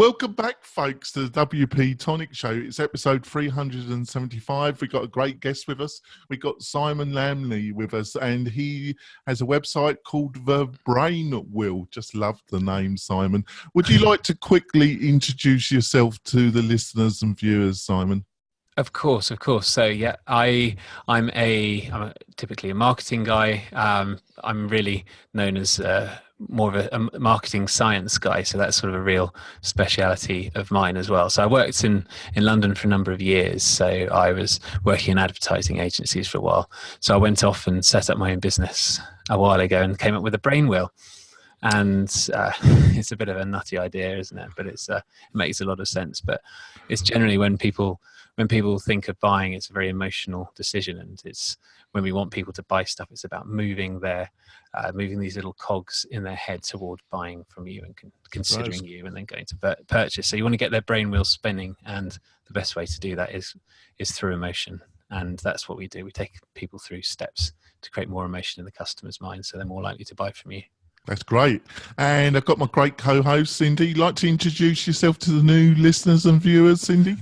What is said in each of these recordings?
Welcome back, folks, to the WP-Tonic show. It's episode 375. We've got a great guest with us. We've got Simon with us, and he has a website called The Brainwheel. Just love the name, Simon. Would you like to quickly introduce yourself to the listeners and viewers, Simon? Of course. So yeah, I'm typically a marketing guy. I'm really known as more of a marketing science guy. So that's sort of a real speciality of mine as well. So I worked in London for a number of years. So I was working in advertising agencies for a while. So I went off and set up my own business a while ago and came up with a brainwheel. And it's a bit of a nutty idea, isn't it? But it makes a lot of sense. But it's generally when people think of buying, it's a very emotional decision, and it's when we want people to buy stuff, it's about moving these little cogs in their head toward buying from you and considering you, and then going to purchase. So you want to get their brain wheel spinning, and the best way to do that is through emotion, and that's what we do. We take people through steps to create more emotion in the customer's mind, so they're more likely to buy from you. That's great. And I've got my great co-host, Cindy. You'd like to introduce yourself to the new listeners and viewers, Cindy?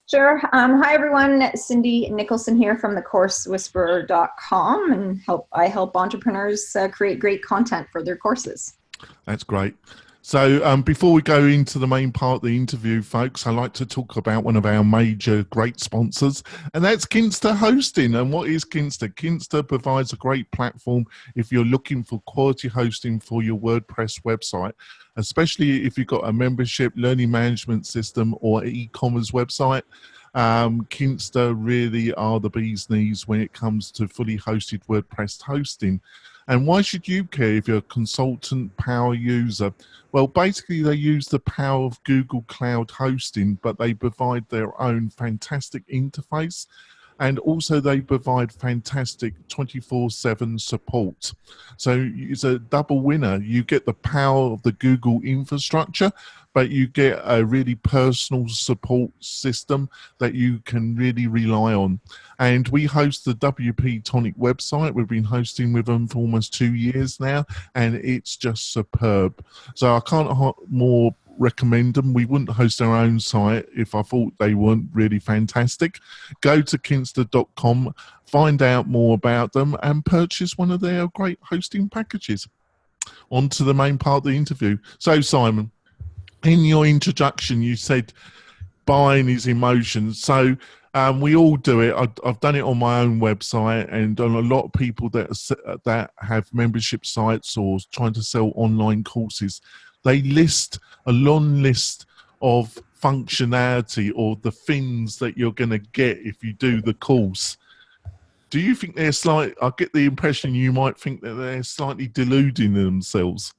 Sure. Hi, everyone. Cindy Nicholson here from thecoursewhisperer.com, and I help entrepreneurs create great content for their courses. That's great. So before we go into the main part of the interview, folks, I'd like to talk about one of our major great sponsors, and that's Kinsta Hosting. And what is Kinsta? Kinsta provides a great platform if you're looking for quality hosting for your WordPress website, especially if you've got a membership, learning management system, or e-commerce website. Kinsta really are the bee's knees when it comes to fully hosted WordPress hosting. And why should you care if you're a consultant power user? Well, basically they use the power of Google Cloud Hosting, but they provide their own fantastic interface. And also they provide fantastic 24/7 support. So it's a double winner. You get the power of the Google infrastructure, but you get a really personal support system that you can really rely on. And we host the WP-Tonic website. We've been hosting with them for almost 2 years now, and it's just superb. So I can't more recommend them. We wouldn't host our own site if I thought they weren't really fantastic. Go to kinsta.com, find out more about them, and purchase one of their great hosting packages. On to the main part of the interview. So, Simon, in your introduction, you said buying is emotion. So we all do it. I've done it on my own website, and on a lot of people that have membership sites or trying to sell online courses, they list a long list of functionality or the things that you're going to get if you do the course. Do you think I get the impression you might think that they're slightly deluding themselves.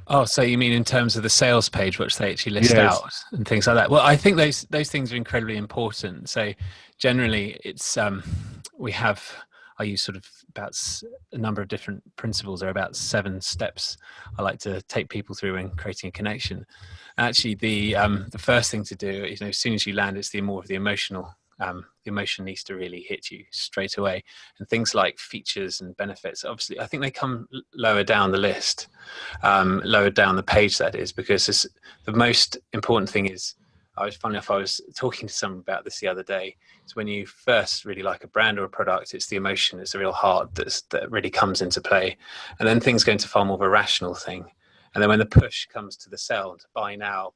Oh, so you mean in terms of the sales page, which they actually list out and things like that? Well, I think those things are incredibly important. So generally it's, I use sort of about a number of different principles. There are about 7 steps I like to take people through when creating a connection. Actually, the first thing to do is, as soon as you land, it's more of the emotional. The emotion needs to really hit you straight away. And things like features and benefits, obviously, I think they come lower down the list, lower down the page, that is, because the most important thing is, funny enough, I was talking to someone about this the other day. It's when you first really like a brand or a product, it's the emotion, it's the real heart that really comes into play. And then things go into far more of a rational thing. And then when the push comes to the sell, to buy now,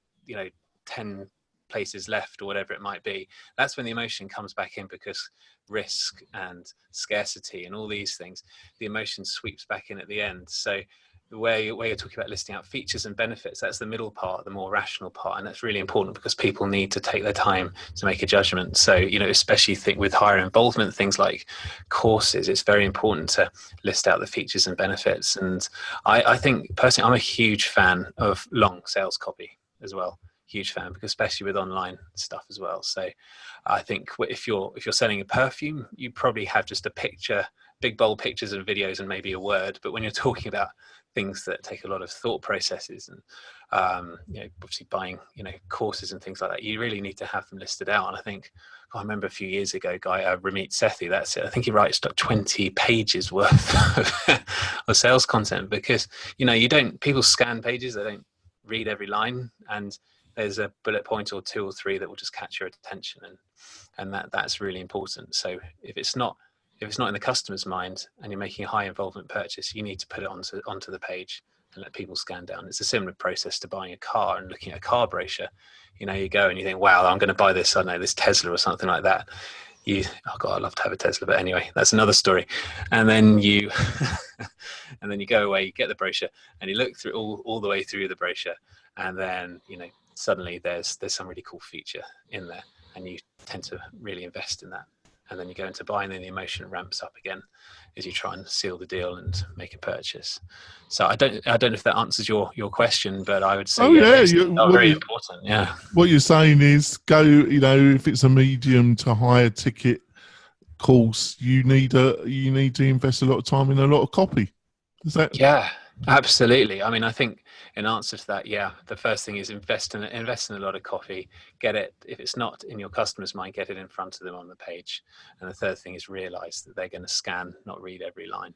10 places left or whatever it might be, that's when the emotion comes back in, because risk and scarcity and all these things, the emotion sweeps back in at the end. So the way you're talking about listing out features and benefits, that's the middle part, the more rational part, and that's really important because people need to take their time to make a judgment. So, especially think with higher involvement, things like courses, it's very important to list out the features and benefits. And I think personally, I'm a huge fan of long sales copy as well. Huge fan, because especially with online stuff as well. So I think if you're selling a perfume, you probably have just a picture, big bold pictures and videos and maybe a word. But when you're talking about things that take a lot of thought processes and obviously buying courses and things like that, you really need to have them listed out. And I think I remember a few years ago, Ramit Sethi, that's it, I think he writes 20 pages worth of sales content, because people scan pages, they don't read every line, and there's a bullet point or two or three that will just catch your attention, and that's really important. So if it's not in the customer's mind and you're making a high involvement purchase, you need to put it onto the page and let people scan down. It's a similar process to buying a car and looking at a car brochure. You go and you think, wow, I'm going to buy this, I don't know, this Tesla or something like that. Oh God, I'd love to have a Tesla, but anyway, that's another story. And then you and then you go away, you get the brochure and you look through all the way through the brochure, and then suddenly there's some really cool feature in there, and you tend to really invest in that. And then you go into buying, and then the emotion ramps up again as you try and seal the deal and make a purchase. So I don't know if that answers your question, but I would say it's very important. Yeah. What you're saying is go, if it's a medium to higher ticket course, you need to invest a lot of time in a lot of copy. Is that? Yeah, absolutely. I mean, I think in answer to that, the first thing is invest in a lot of copy. Get it, if it's not in your customer's mind, get it in front of them on the page. And the third thing is realize that they're going to scan, not read every line.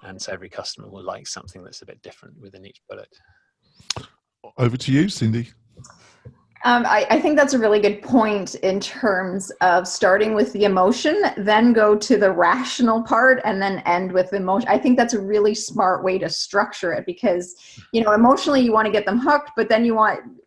And so every customer will like something that's a bit different within each bullet. Over to you, Cindy. I think that's a really good point in terms of starting with the emotion, then go to the rational part, and then end with emotion. I think that's a really smart way to structure it, because, emotionally you want to get them hooked, but then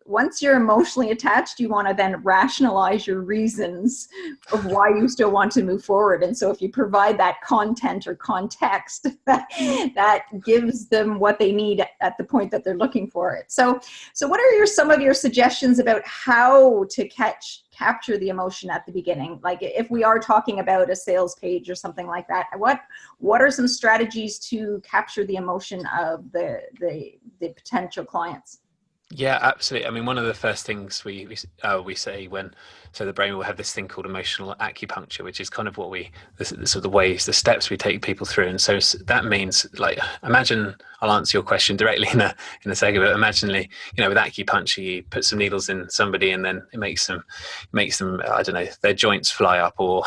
once you're emotionally attached, you want to then rationalize your reasons of why you still want to move forward. And so if you provide that content or context, that gives them what they need at the point that they're looking for it. So what are some of your suggestions about how to capture the emotion at the beginning? Like if we are talking about a sales page or something like that, what are some strategies to capture the emotion of the potential clients? Yeah, absolutely. I mean, one of the first things we say the brain will have this thing called emotional acupuncture, which is kind of what the steps we take people through. And so that means, like, imagine, I'll answer your question directly in a second, but imagine, with acupuncture, you put some needles in somebody and then it makes them, I don't know, their joints fly up or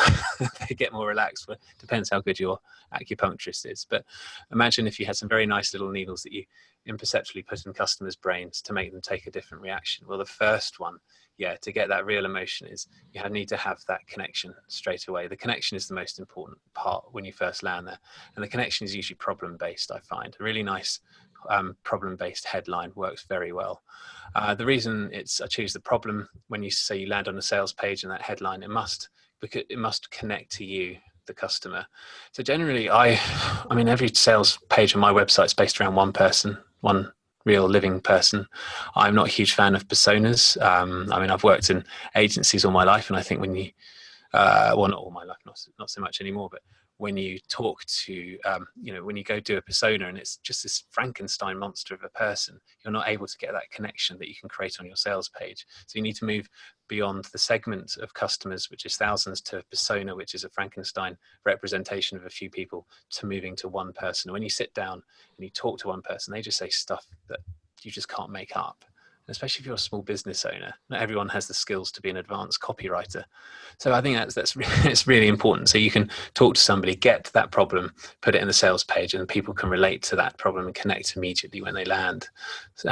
they get more relaxed. It depends how good your acupuncturist is. But imagine if you had some very nice little needles that you imperceptibly put in customers' brains to make them take a different reaction. Well, the first one, to get that real emotion is you need to have that connection straight away. The connection is the most important part when you first land there. And the connection is usually problem-based, I find. A really nice problem-based headline works very well. The reason I choose the problem, when you say you land on a sales page and that headline, it must connect to you, the customer. So generally, I mean, every sales page on my website is based around one person, one real living person. I'm not a huge fan of personas. I mean, I've worked in agencies all my life, and I think when you, well, not all my life, not so much anymore, but when you talk to, when you go do a persona and it's just this Frankenstein monster of a person, you're not able to get that connection that you can create on your sales page. So you need to move beyond the segment of customers, which is thousands, to a persona, which is a Frankenstein representation of a few people, to moving to one person. When you sit down and you talk to one person, they just say stuff that you just can't make up. Especially if you're a small business owner, not everyone has the skills to be an advanced copywriter. So I think it's really important. So you can talk to somebody, get that problem, put it in the sales page, and people can relate to that problem and connect immediately when they land. So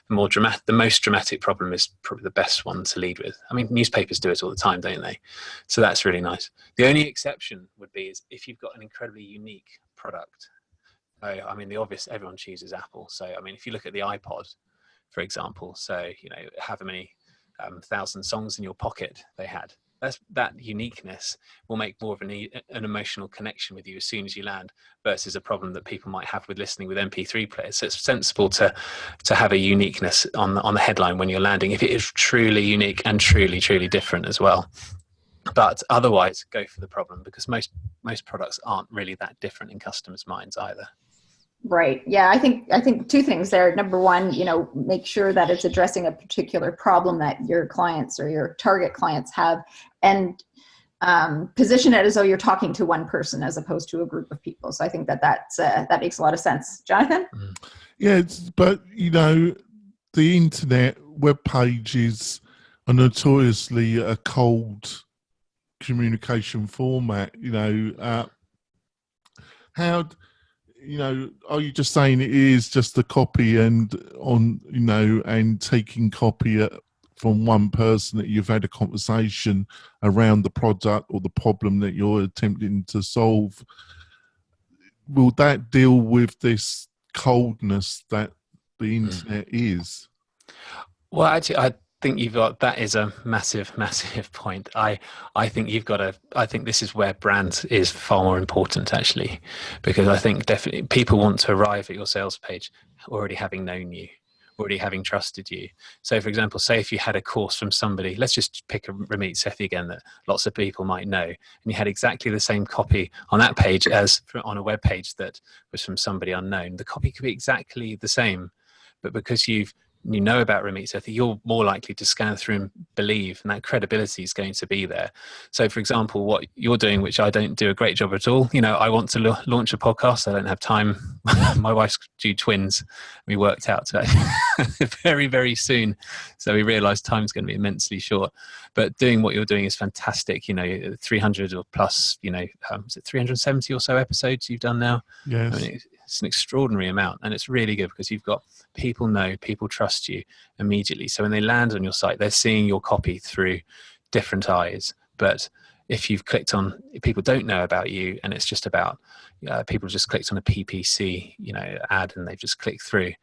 the most dramatic problem is probably the best one to lead with. I mean, newspapers do it all the time, don't they? So that's really nice. The only exception would be is if you've got an incredibly unique product. I mean, the obvious, everyone chooses Apple. So I mean, if you look at the iPod, for example, so however many 1,000 songs in your pocket they had, that uniqueness will make more of an emotional connection with you as soon as you land, versus a problem that people might have with listening with MP3 players. So it's sensible to have a uniqueness on the headline when you're landing, if it is truly unique and truly different as well. But otherwise, go for the problem, because most products aren't really that different in customers' minds either. Right. Yeah, I think two things there. Number one, make sure that it's addressing a particular problem that your clients or your target clients have, and position it as though you're talking to one person as opposed to a group of people. So I think that makes a lot of sense. Jonathan? Yeah, but the internet web pages are notoriously a cold communication format. are you just saying it is just the copy and taking copy from one person that you've had a conversation around the product or the problem that you're attempting to solve? Will that deal with this coldness that the internet is? Well, actually, I think that is a massive point. I think I think this is where brand is far more important, actually, because I think definitely people want to arrive at your sales page already having known you, already having trusted you. So, for example, say if you had a course from somebody, let's just pick a Lamey375 again that lots of people might know, and you had exactly the same copy on that page as on a web page that was from somebody unknown. The copy could be exactly the same, but because you know about Lamey375, you're more likely to scan through and believe, and that credibility is going to be there. So, for example, what you're doing, which I don't do a great job at all, I want to launch a podcast. I don't have time. My wife's due twins. We worked out to very, very soon. So we realized time's going to be immensely short. But doing what you're doing is fantastic. 300 or plus, is it 370 or so episodes you've done now? Yes. I mean, it's an extraordinary amount, and it's really good because you've got people trust you immediately. So when they land on your site, they're seeing your copy through different eyes. But if you've clicked on, people don't know about you, and it's just about people just clicked on a PPC ad and they've just clicked through,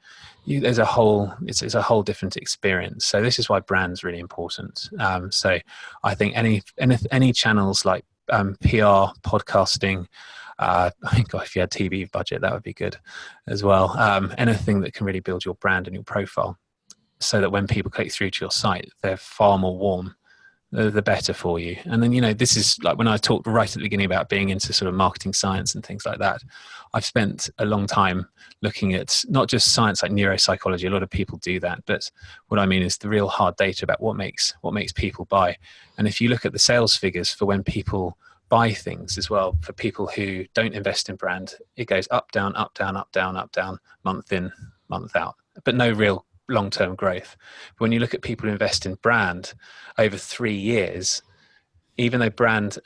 it's a whole different experience. So this is why brand's really important. So I think any channels like PR, podcasting, I think if you had TV budget, that would be good as well. Anything that can really build your brand and your profile, so that when people click through to your site, they're far more warm, the better for you. And then, this is like when I talked right at the beginning about being into sort of marketing science and things like that. I've spent a long time looking at not just science like neuropsychology. A lot of people do that, but what I mean is the real hard data about what makes people buy. And if you look at the sales figures for when people buy things as well, for people who don't invest in brand, it goes up, down, up, down, up, down, up, down, month in, month out, but no real long-term growth. But when you look at people who invest in brand over 3 years, even though brand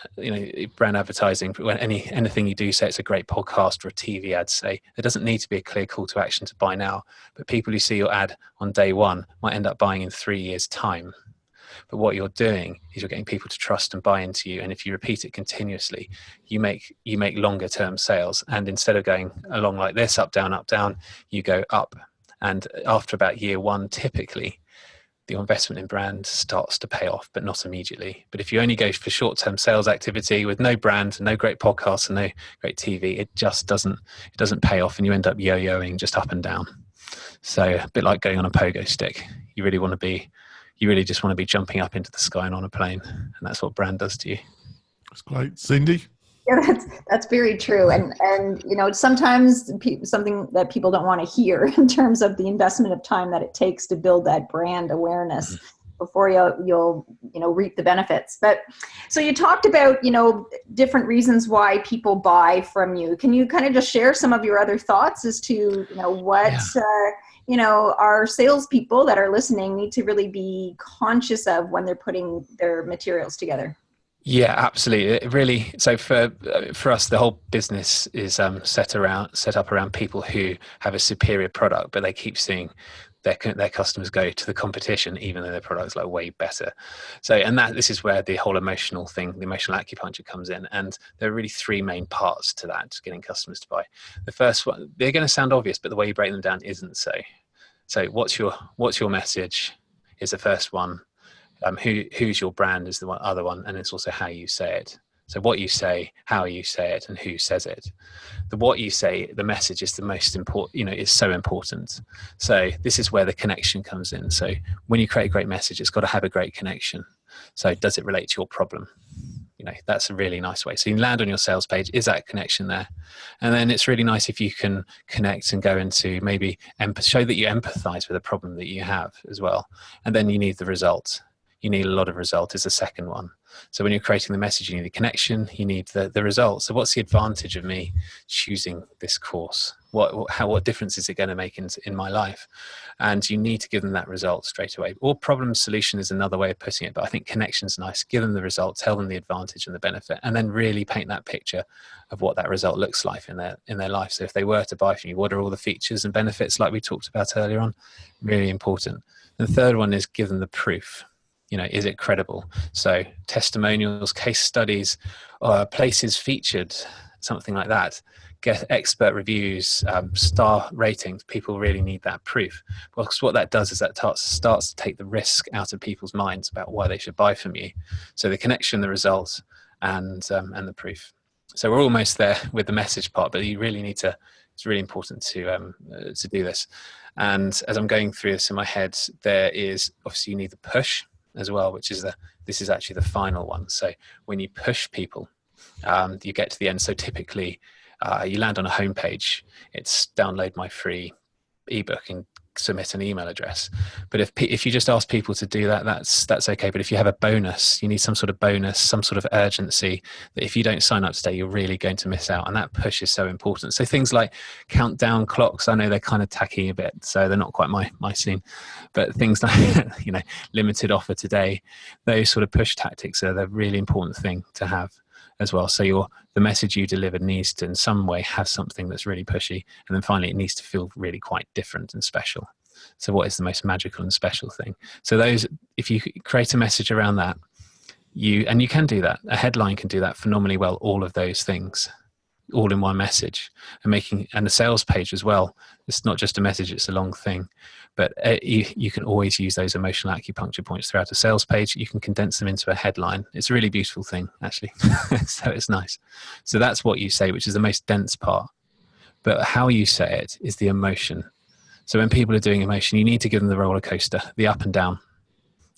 advertising, when anything you do, say it's a great podcast or a TV ad, say there doesn't need to be a clear call to action to buy now, but people who see your ad on day one might end up buying in 3 years' time. But what you're doing is you're getting people to trust and buy into you. And if you repeat it continuously, you make longer term sales. And instead of going along like this, up, down, you go up. And after about year one, typically, the investment in brand starts to pay off, but not immediately. But if you only go for short-term sales activity with no brand, no great podcasts, and no great TV, it just doesn't pay off, and you end up yo-yoing just up and down. So a bit like going on a pogo stick. You really just want to be jumping up into the sky and on a plane, and that's what brand does to you. That's great. Cindy? Yeah, that's very true. And sometimes something that people don't want to hear in terms of the investment of time that it takes to build that brand awareness before you'll reap the benefits. But so you talked about, different reasons why people buy from you. Can you kind of just share some of your other thoughts as to, what, our salespeople that are listening need to really be conscious of when they're putting their materials together? Yeah, absolutely. It really. So for us, the whole business is set up around people who have a superior product, but they keep seeing their customers go to the competition, even though their product's like way better. So, and this is where the whole emotional thing, the emotional acupuncture comes in. And there are really three main parts to that, getting customers to buy. The first one, they're going to sound obvious, but the way you break them down isn't so. So what's your message is the first one. Who's your brand is the other one, and it's also how you say it. So what you say, how you say it, and who says it. The what you say, the message is the most important, is so important. So this is where the connection comes in. So when you create a great message, it's got to have a great connection. So does it relate to your problem? That's a really nice way. So you land on your sales page, is that connection there? And then it's really nice if you can connect and go into maybe show that you empathize with the problem that you have as well. And then you need the result. You need a lot of result is the second one. So when you're creating the message, you need the connection, you need the result. So what's the advantage of me choosing this course? what difference is it going to make in my life? And you need to give them that result straight away. Or problem solution is another way of putting it, but I think connection's nice. Give them the result, tell them the advantage and the benefit, and then really paint that picture of what that result looks like in their life. So if they were to buy from you, what are all the features and benefits like we talked about earlier on? Really important. And the third one is give them the proof. Is it credible? So testimonials, case studies, places featured, something like that. Get expert reviews, star ratings. People really need that proof, because what that does is that starts to take the risk out of people's minds about why they should buy from you. So the connection, the results, and the proof. So we're almost there with the message part, but you really need to. It's really important to do this. And as I'm going through this in my head, there is obviously you need the push as well, which is this is actually the final one. So when you push people, you get to the end. So typically, you land on a homepage. It's download my free ebook and submit an email address. But if you just ask people to do that, that's okay. But if you have a bonus, you need some sort of bonus, some sort of urgency, that if you don't sign up today, you're really going to miss out. And that push is so important. So things like countdown clocks, I know they're kind of tacky a bit, so they're not quite my scene. But things like limited offer today, those sort of push tactics are the really important thing to have as well. So the message you deliver needs to in some way have something that's really pushy, and then finally it needs to feel really quite different and special. So what is the most magical and special thing? So if you create a message around that, you can do that. A headline can do that phenomenally well, all of those things all in one message, and a sales page as well. It's not just a message, it's a long thing. But you can always use those emotional acupuncture points throughout a sales page. You can condense them into a headline. It's a really beautiful thing, actually. So it's nice. So that's what you say, which is the most dense part. But how you say it is the emotion. So when people are doing emotion, you need to give them the roller coaster, the up and down.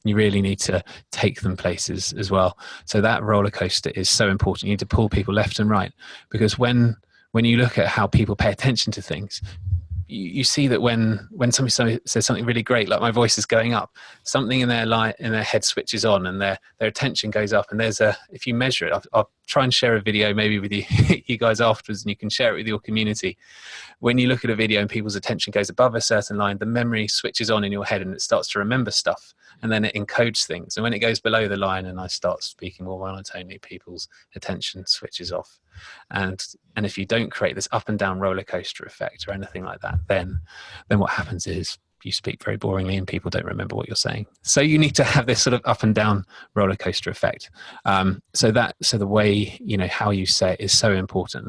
You really need to take them places as well. So that roller coaster is so important. You need to pull people left and right, because when you look at how people pay attention to things, you see that when somebody says something really great, like my voice is going up, something in their head switches on, and their attention goes up. And if you measure it, I'll try and share a video maybe with you guys afterwards, and you can share it with your community. When you look at a video and people's attention goes above a certain line, the memory switches on in your head and it starts to remember stuff, and then it encodes things. And when it goes below the line and I start speaking more monotonely, people's attention switches off. And if you don't create this up and down roller coaster effect or anything like that, then what happens is you speak very boringly and people don't remember what you're saying. So you need to have this sort of up and down roller coaster effect. So the way, how you say it is so important.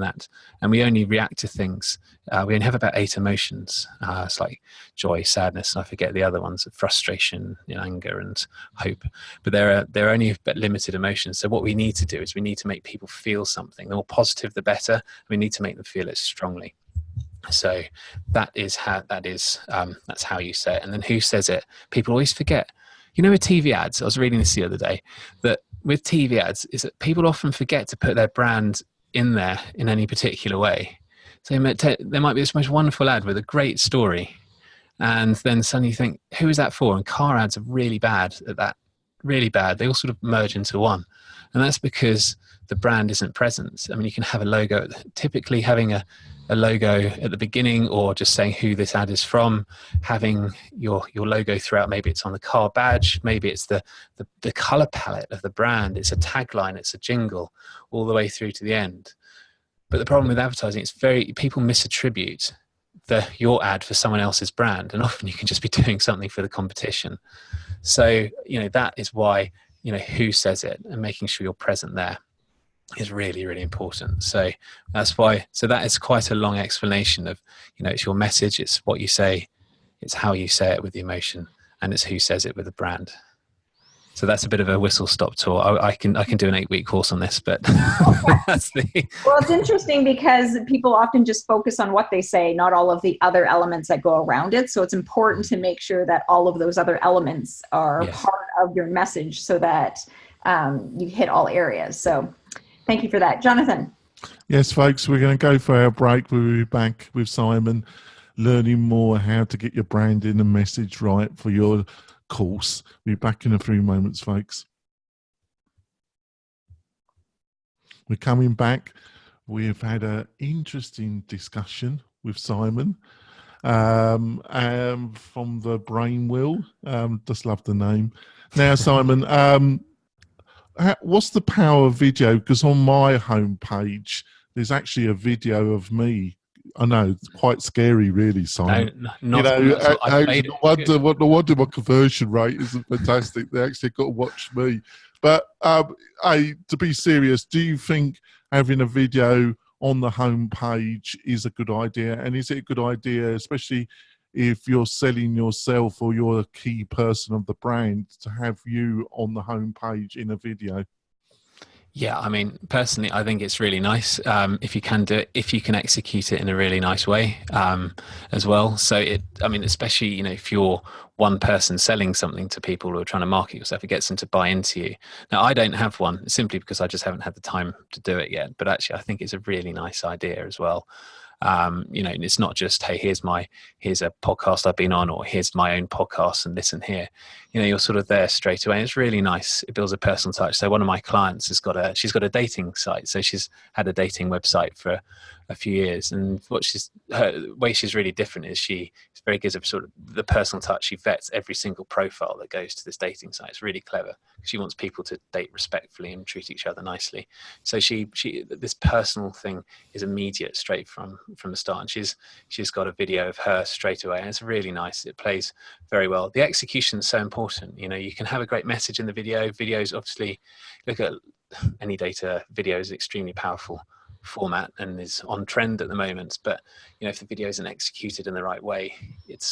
And we only react to things. We only have about 8 emotions. It's like joy, sadness, and I forget the other ones: frustration, anger, and hope. But they're only limited emotions. So what we need to do is we need to make people feel something. The more positive, the better. We need to make them feel it strongly. So that's how you say it. And then who says it? People always forget. With TV ads, I was reading this the other day, that with TV ads is that people often forget to put their brand in there in any particular way. So there might be this most wonderful ad with a great story, and then suddenly you think, who is that for? And car ads are really bad at that. Really bad. They all sort of merge into one. And that's because the brand isn't present. I mean, you can have a logo, typically having a logo at the beginning, or just saying who this ad is from, having your logo throughout. Maybe it's on the car badge, maybe it's the color palette of the brand, it's a tagline, it's a jingle, all the way through to the end. But the problem with advertising, people misattribute your ad for someone else's brand, and often you can just be doing something for the competition. So that is why who says it and making sure you're present there is really, really important. So that's why. So that is quite a long explanation of it's your message, it's what you say, it's how you say it with the emotion, and it's who says it with the brand. So that's a bit of a whistle-stop tour. I can do an 8-week course on this, but that's Well, it's interesting because people often just focus on what they say, not all of the other elements that go around it. So it's important to make sure that all of those other elements are part of your message, so that you hit all areas. So thank you for that, Jonathan. Yes, folks, we're going to go for our break. We'll be back with Simon, learning more how to get your branding and message right for your course. We'll be back in a few moments, folks. We're coming back. We've had an interesting discussion with Simon, from the Brainwheel. Just love the name. Now, Simon, what's the power of video? Because on my homepage, there's actually a video of me. I know, it's quite scary, really, Simon. No, no wonder my conversion rate isn't fantastic. They actually got to watch me. But to be serious, do you think having a video on the homepage is a good idea? And is it a good idea, especially if you're selling yourself or you're a key person of the brand, to have you on the homepage in a video? Yeah, I mean, personally, I think it's really nice if you can do it, if you can execute it in a really nice way as well. So especially, you know, if you're one person selling something to people who are trying to market yourself, it gets them to buy into you. Now, I don't have one simply because I just haven't had the time to do it yet. But actually, I think it's a really nice idea as well. You know, and it's not just, hey, here's a podcast I've been on, or here's my own podcast and listen here. You know, you're sort of there straight away. It's really nice. It builds a personal touch. So one of my clients she's got a dating site. So she's had a dating website for a few years, and her way she's really different is she's very good at sort of the personal touch. She vets every single profile that goes to this dating site. It's really clever. She wants people to date respectfully and treat each other nicely. So this personal thing is immediate, straight from the start. And she's got a video of her straight away, and it's really nice. It plays very well. The execution is so important. You know, you can have a great message in the video. Videos, obviously, look at any data. Video is extremely powerful format and is on trend at the moment. But you know, if the video isn't executed in the right way, it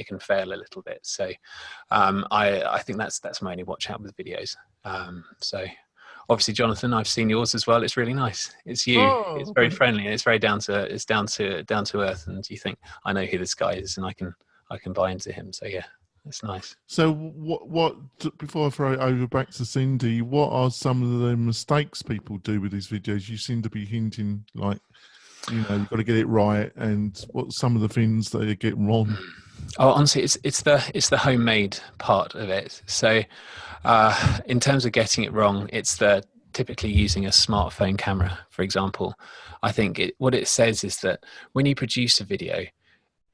can fail a little bit. So I think that's my only watch out with videos. So obviously, Jonathan, I've seen yours as well. It's really nice. It's you. Oh, it's very friendly, and it's very down to earth. And you think, I know who this guy is, and I can buy into him. So yeah, it's nice. So what? Before I throw it over back to Cindy, what are some of the mistakes people do with these videos? You seem to be hinting, like, you know, you've got to get it right, and what some of the things that you get wrong? Oh, honestly, it's the homemade part of it. So in terms of getting it wrong, it's typically using a smartphone camera, for example. I think what it says is that when you produce a video,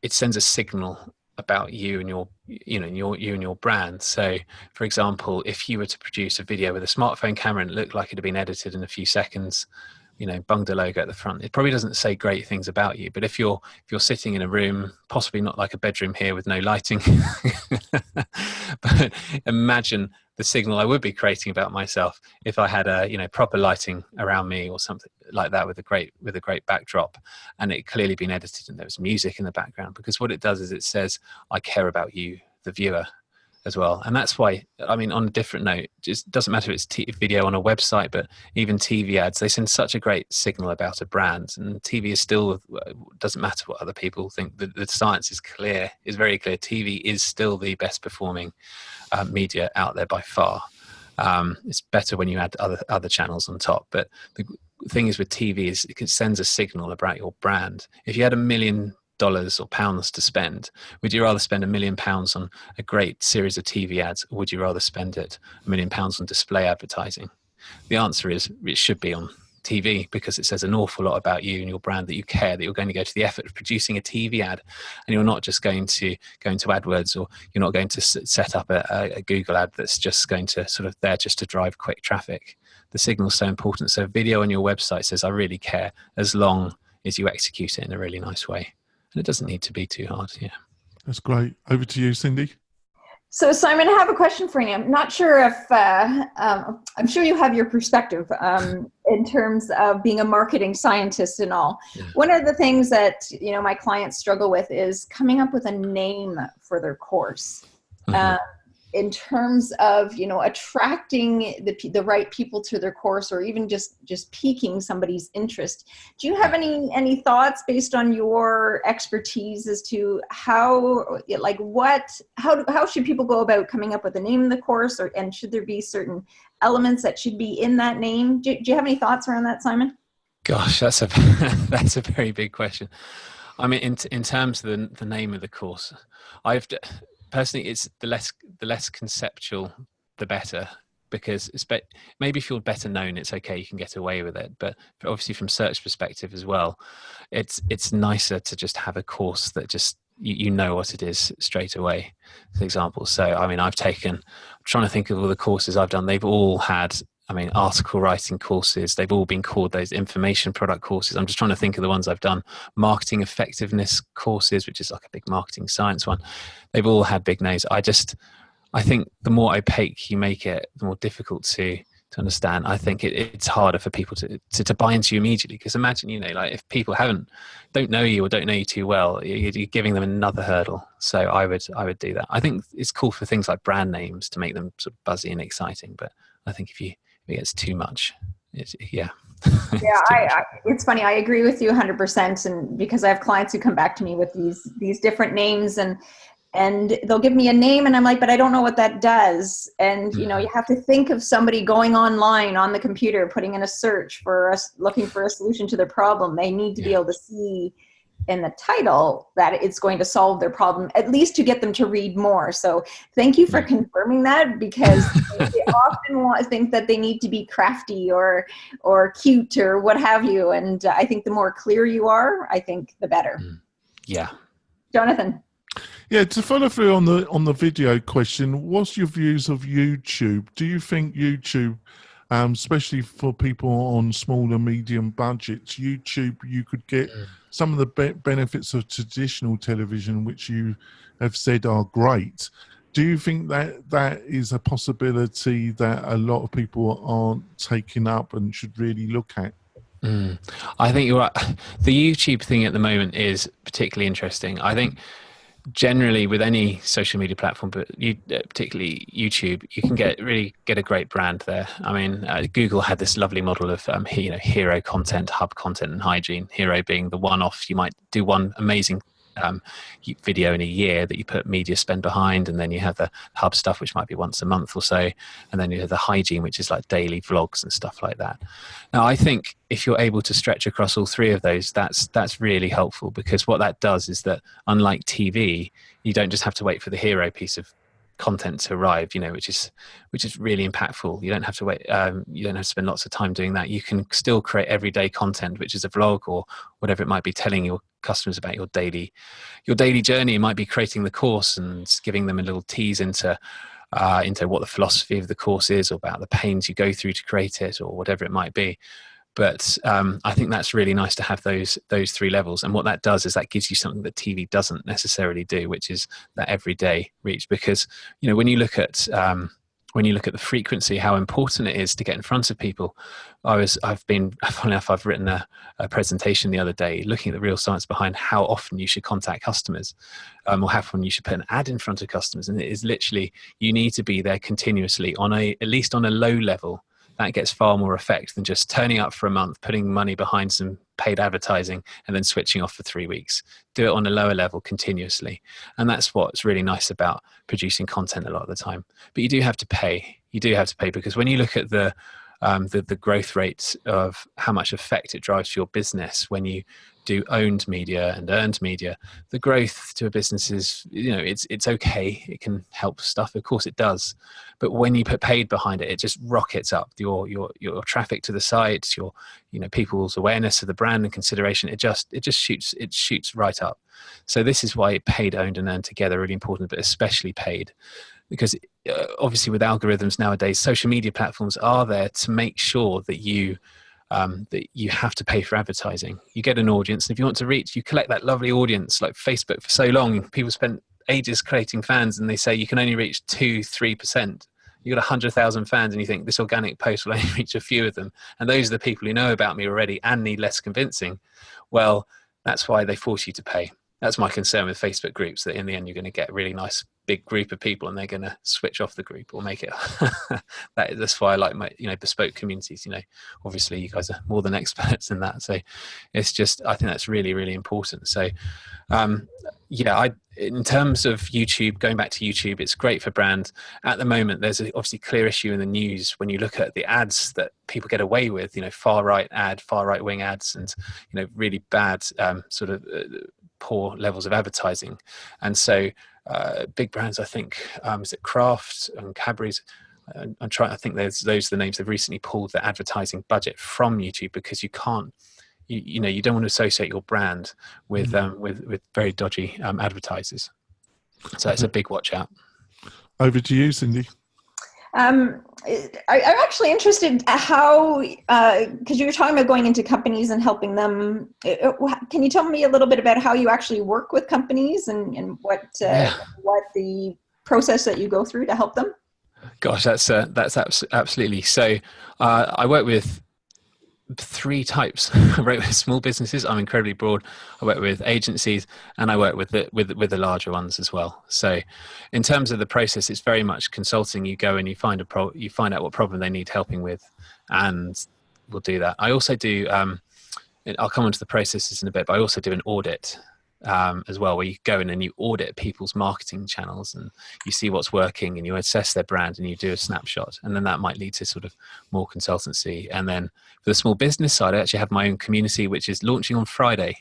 it sends a signal about you and your brand. So for example, if you were to produce a video with a smartphone camera and it looked like it had been edited in a few seconds, you know, bunged a logo at the front, it probably doesn't say great things about you. But if you're sitting in a room, possibly not like a bedroom here with no lighting, but imagine the signal I would be creating about myself if I had proper lighting around me or something like that with a great backdrop, and it clearly been edited and there was music in the background. Because what it does is it says, I care about you, the viewer, as well. And that's why, I mean, on a different note, it just doesn't matter if it's video on a website, but even TV ads, they send such a great signal about a brand. And TV is still, doesn't matter what other people think, the science is very clear. TV is still the best performing media out there by far. It's better when you add other channels on top. But the thing is with TV is it sends a signal about your brand. If you had $1 million or pounds to spend, would you rather spend £1 million on a great series of TV ads, or would you rather spend £1 million on display advertising? The answer is it should be on TV, because it says an awful lot about you and your brand, that you care, that you're going to go to the effort of producing a TV ad, and you're not just going to go into AdWords, or you're not going to set up a Google ad that's just going to sort of there just to drive quick traffic. The signal is so important. So video on your website says, I really care, as long as you execute it in a really nice way. And it doesn't need to be too hard. Yeah. That's great. Over to you, Cindy. So Simon, I have a question for you. I'm not sure if, I'm sure you have your perspective in terms of being a marketing scientist and all. Yeah. One of the things that, you know, my clients struggle with is coming up with a name for their course. Mm-hmm. In terms of, you know, attracting the right people to their course, or even just piquing somebody's interest. Do you have any thoughts based on your expertise as to how should people go about coming up with a name of the course, and should there be certain elements that should be in that name? Do you have any thoughts around that, Simon? Gosh, that's a very big question. I mean, in terms of the name of the course, personally, it's the less conceptual, the better, because maybe if you're better known, it's okay, you can get away with it. But obviously from search perspective as well, it's nicer to just have a course that just, you know what it is straight away, for example. So, I mean, I'm trying to think of all the courses I've done. They've all had, I mean, article writing courses. They've all been called those information product courses. I'm just trying to think of the ones I've done. Marketing effectiveness courses, which is like a big marketing science one. They've all had big names. I think the more opaque you make it, the more difficult to understand. I think it's harder for people to buy into you immediately, because imagine, you know, like if people don't know you or don't know you too well, you're giving them another hurdle. So I would do that. I think it's cool for things like brand names to make them sort of buzzy and exciting, but I think if it gets too much, yeah. It's funny. I agree with you 100%. And because I have clients who come back to me with these different names, and they'll give me a name and I'm like, but I don't know what that does. And, you know, you have to think of somebody going online on the computer, putting in a search looking for a solution to their problem. They need to be able to see in the title that it's going to solve their problem, at least to get them to read more. So thank you for confirming that, because they often think that they need to be crafty or cute or what have you. And I think the more clear you are, I think the better. Yeah. Jonathan. Yeah, to follow through on the video question, what's your views of YouTube? Do you think YouTube, especially for people on small and medium budgets, YouTube, you could get some of the benefits of traditional television, which you have said are great. Do you think that is a possibility that a lot of people aren't taking up and should really look at? I think you're right. The YouTube thing at the moment is particularly interesting. I think generally with any social media platform, but particularly YouTube, you can really get a great brand there. I mean, Google had this lovely model of hero content, hub content, and hygiene. Hero being the one-off. You might do one amazing video in a year that you put media spend behind, and then you have the hub stuff, which might be once a month or so, and then you have the hygiene, which is like daily vlogs and stuff like that. Now, I think if you're able to stretch across all three of those, that's really helpful, because what that does is that, unlike TV, you don't just have to wait for the hero piece of content to arrive, which is really impactful. You don't have to wait. You don't have to spend lots of time doing that. You can still create everyday content, which is a vlog or whatever it might be, telling your customers about your daily journey. It might be creating the course and giving them a little tease into what the philosophy of the course is, or about the pains you go through to create it, or whatever it might be. But I think that's really nice to have those three levels. And what that does is that gives you something that TV doesn't necessarily do, which is that everyday reach. Because when you look at the frequency, how important it is to get in front of people. I've written a presentation the other day looking at the real science behind how often you should contact customers, or how often you should put an ad in front of customers. And it is literally, you need to be there continuously at least on a low level. That gets far more effect than just turning up for a month, putting money behind some paid advertising, and then switching off for 3 weeks. Do it on a lower level continuously. And that's what's really nice about producing content a lot of the time. But you do have to pay. Because when you look at the growth rates of how much effect it drives to your business when you do owned media and earned media, the growth to a business is, it's okay. It can help stuff. Of course it does. But when you put paid behind it, it just rockets up your traffic to the site, your people's awareness of the brand and consideration. It just shoots right up. So this is why paid, owned and earned together are really important, but especially paid. Because obviously with algorithms nowadays, social media platforms are there to make sure that you have to pay for advertising. You get an audience, and if you want to reach, you collect that lovely audience. Like Facebook, for so long, people spent ages creating fans, and they say you can only reach 2-3%. You got 100,000 fans, and you think this organic post will only reach a few of them, and those are the people who know about me already and need less convincing. Well, that's why they force you to pay. That's my concern with Facebook groups, that in the end you're going to get a really nice big group of people and they're going to switch off the group or make it. That's why I like my bespoke communities. Obviously you guys are more than experts in that, so it's just, I think that's really, really important. So in terms of YouTube, going back to YouTube, it's great for brands. At the moment there's obviously clear issue in the news when you look at the ads that people get away with, far right wing ads, and really bad poor levels of advertising. And so big brands, I think, is it Kraft and Cadbury's, I think those are the names. They've recently pulled the advertising budget from YouTube because you can't, you don't want to associate your brand with very dodgy advertisers. So it's a big watch out. Over to you, Cindy. I'm actually interested how, because you were talking about going into companies and helping them. Can you tell me a little bit about how you actually work with companies and what the process that you go through to help them? Gosh, that's absolutely. So I work with three types. I work with small businesses. I'm incredibly broad. I work with agencies, and I work with the larger ones as well. So in terms of the process, it's very much consulting. You go and you find out what problem they need helping with, and we'll do that. I also do I'll come on to the processes in a bit, but I also do an audit as well, where you go in and you audit people's marketing channels and you see what's working and you assess their brand and you do a snapshot, and then that might lead to sort of more consultancy. And then for the small business side, I actually have my own community, which is launching on Friday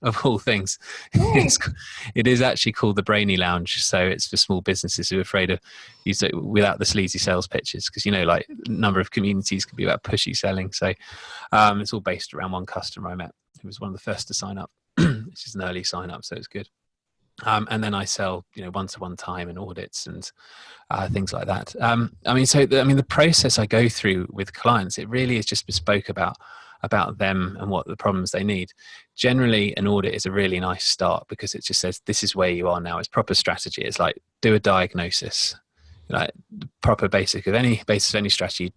of all things. It is actually called the Brainy Lounge. So it's for small businesses who are afraid of use it without the sleazy sales pitches, because like a number of communities can be about pushy selling. So it's all based around one customer I met who was one of the first to sign up. Which is an early sign up, so it's good. And then I sell, one-to-one time and audits and things like that. The process I go through with clients, it really is just bespoke about them and what the problems they need. Generally, an audit is a really nice start because it just says, this is where you are now. It's proper strategy. It's like, do a diagnosis. Like the proper basis of any strategy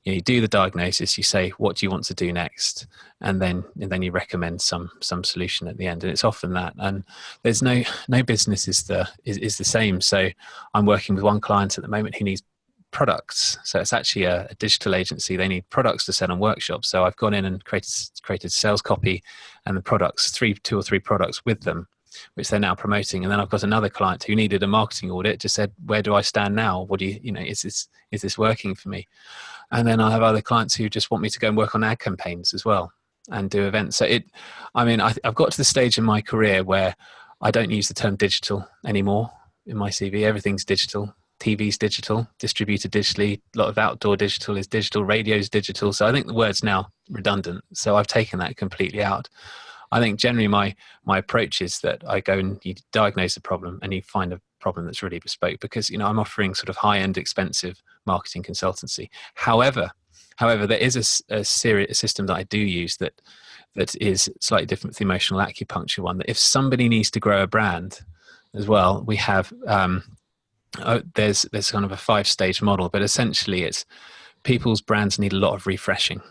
you do the diagnosis, you say, what do you want to do next? And then you recommend some solution at the end. And it's often that, and there's no business is the same. So I'm working with one client at the moment who needs products. So it's actually a digital agency. They need products to sell on workshops. So I've gone in and created sales copy and the products, two or three products with them, which they're now promoting. And then I've got another client who needed a marketing audit, just said, where do I stand now? What do is this working for me? And then I have other clients who just want me to go and work on ad campaigns as well and do events. So I've got to the stage in my career where I don't use the term digital anymore in my CV. Everything's digital. TV's digital, distributed digitally, a lot of outdoor digital is digital, radio's digital. So I think the word's now redundant. So I've taken that completely out. I think generally my approach is that I go and you diagnose the problem and you find a problem that's really bespoke, because I'm offering sort of high-end, expensive marketing consultancy. However, there is a system that I do use that is slightly different, the emotional acupuncture one. That if somebody needs to grow a brand as well, we have there's kind of a 5-stage model, but essentially it's people's brands need a lot of refreshing.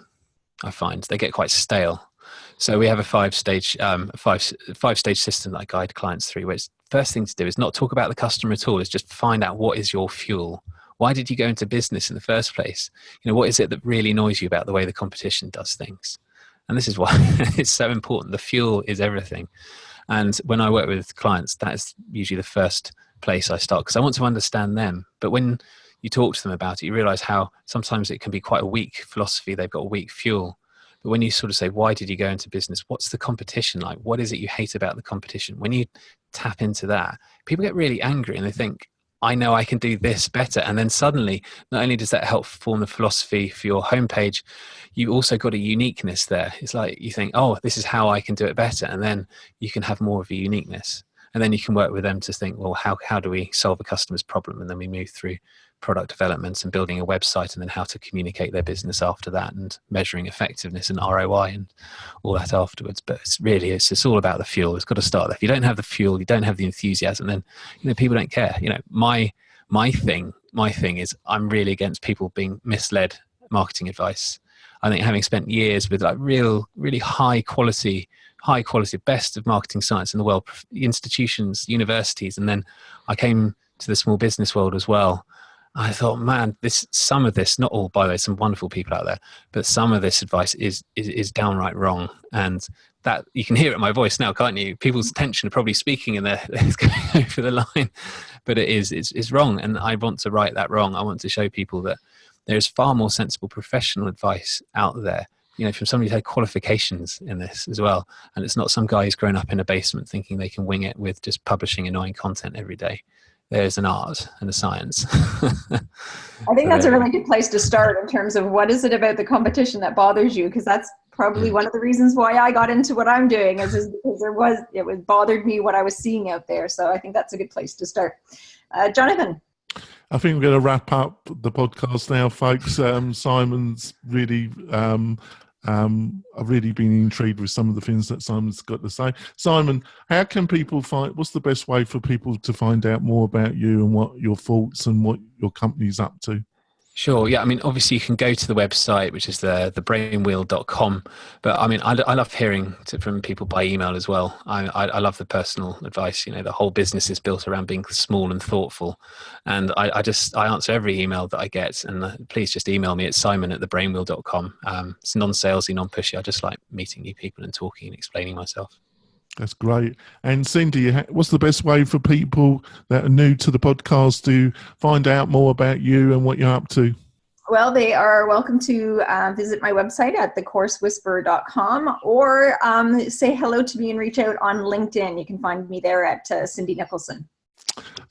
I find they get quite stale. So we have a 5-stage system that I guide clients through, where the first thing to do is not talk about the customer at all. Is just find out what is your fuel. Why did you go into business in the first place? What is it that really annoys you about the way the competition does things? And this is why it's so important. The fuel is everything. And when I work with clients, that is usually the first place I start, because I want to understand them. But when you talk to them about it, you realize how sometimes it can be quite a weak philosophy. They've got a weak fuel. But when you sort of say, why did you go into business? What's the competition like? What is it you hate about the competition? When you tap into that, people get really angry and they think, I know I can do this better. And then suddenly, not only does that help form the philosophy for your homepage, you also got a uniqueness there. It's like you think, oh, this is how I can do it better. And then you can have more of a uniqueness. And then you can work with them to think, well, how do we solve a customer's problem? And then we move through product development and building a website, and then how to communicate their business after that, and measuring effectiveness and ROI and all that afterwards. But it's just all about the fuel. It's got to start there. If you don't have the fuel, you don't have the enthusiasm, then people don't care. My thing is, I'm really against people being misled marketing advice. I think having spent years with like really high quality, best of marketing science in the world, institutions, universities, and then I came to the small business world as well. I thought, man, some of this, not all, by the way, some wonderful people out there, but some of this advice is downright wrong. And that you can hear it in my voice now, can't you? People's attention are probably speaking and it's going over the line, but it's wrong. And I want to right that wrong. I want to show people that there's far more sensible professional advice out there, from somebody who's had qualifications in this as well. And it's not some guy who's grown up in a basement thinking they can wing it with just publishing annoying content every day. there's an art and a science. I think that's a really good place to start in terms of what is it about the competition that bothers you, because that's probably one of the reasons why I got into what I'm doing is because it bothered me what I was seeing out there. So I think that's a good place to start. Jonathan. I think we're going to wrap up the podcast now, folks. Simon's really, I've really been intrigued with some of the things that Simon's got to say. Simon, how can people what's the best way for people to find out more about you and what your thoughts and what your company's up to? Sure. Yeah. I mean, obviously you can go to the website, which is thebrainwheel.com. But I mean, I love hearing from people by email as well. I love the personal advice. You know, the whole business is built around being small and thoughtful. And I answer every email that I get. And please just email me at simon@thebrainwheel.com. It's non-salesy, non-pushy. I just like meeting new people and talking and explaining myself. That's great. And Cindy, what's the best way for people that are new to the podcast to find out more about you and what you're up to? Well, they are welcome to visit my website at thecoursewhisperer.com or say hello to me and reach out on LinkedIn. You can find me there at Cindy Nicholson.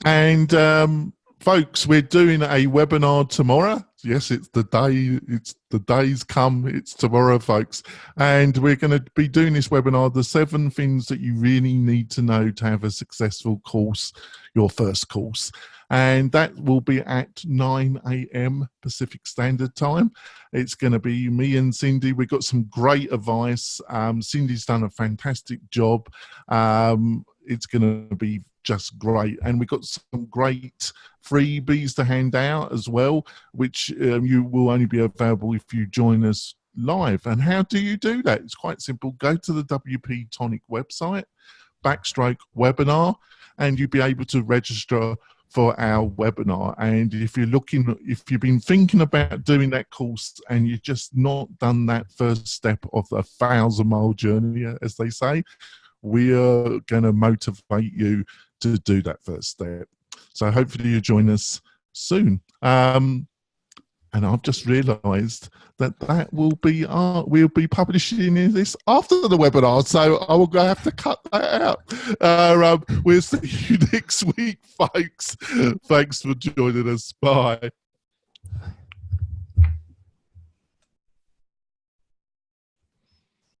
And folks, we're doing a webinar tomorrow. Yes, it's the day's come. It's tomorrow, folks. And we're going to be doing this webinar, the 7 things that you really need to know to have a successful course, your first course. And that will be at 9 a.m. Pacific Standard Time. It's going to be me and Cindy. We've got some great advice. Cindy's done a fantastic job. It's going to be just great. And we've got some great freebies to hand out as well, which you will only be available if you join us live. And how do you do that? It's quite simple. Go to the WP-Tonic website, /webinar, and you'll be able to register for our webinar. And if you've been thinking about doing that course and you've just not done that first step of the 1,000-mile journey, as they say, we are going to motivate you to do that first step. So hopefully you join us soon. And I've just realised that we'll be publishing this after the webinar, so I will have to cut that out. We'll see you next week, folks. Thanks for joining us. Bye.